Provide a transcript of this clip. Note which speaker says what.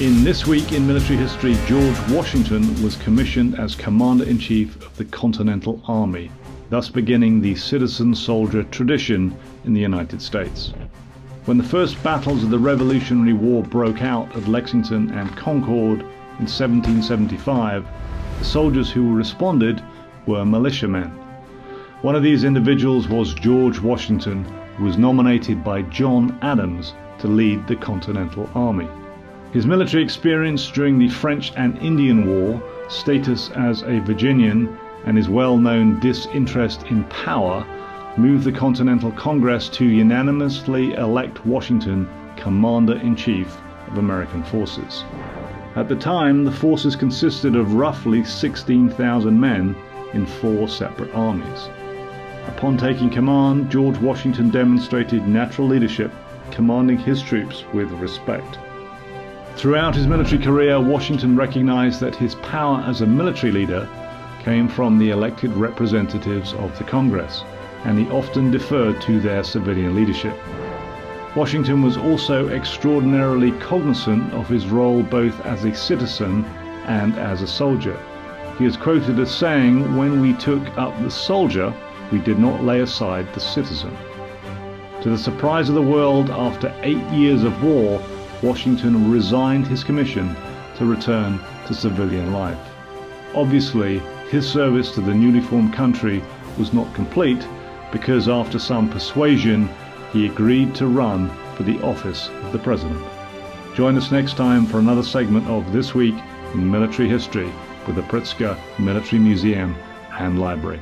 Speaker 1: In This Week in Military History, George Washington was commissioned as Commander-in-Chief of the Continental Army, thus beginning the citizen-soldier tradition in the United States. When the first battles of the Revolutionary War broke out at Lexington and Concord in 1775, the soldiers who responded were militiamen. One of these individuals was George Washington, who was nominated by John Adams to lead the Continental Army. His military experience during the French and Indian War, status as a Virginian, and his well-known disinterest in power moved the Continental Congress to unanimously elect Washington Commander-in-Chief of American forces. At the time, the forces consisted of roughly 16,000 men in 4 separate armies. Upon taking command, George Washington demonstrated natural leadership, commanding his troops with respect. Throughout his military career, Washington recognized that his power as a military leader came from the elected representatives of the Congress, and he often deferred to their civilian leadership. Washington was also extraordinarily cognizant of his role both as a citizen and as a soldier. He is quoted as saying, "When we took up the soldier, we did not lay aside the citizen." To the surprise of the world, after 8 years of war, Washington resigned his commission to return to civilian life. Obviously, his service to the newly formed country was not complete because after some persuasion, he agreed to run for the office of the president. Join us next time for another segment of This Week in Military History with the Pritzker Military Museum and Library.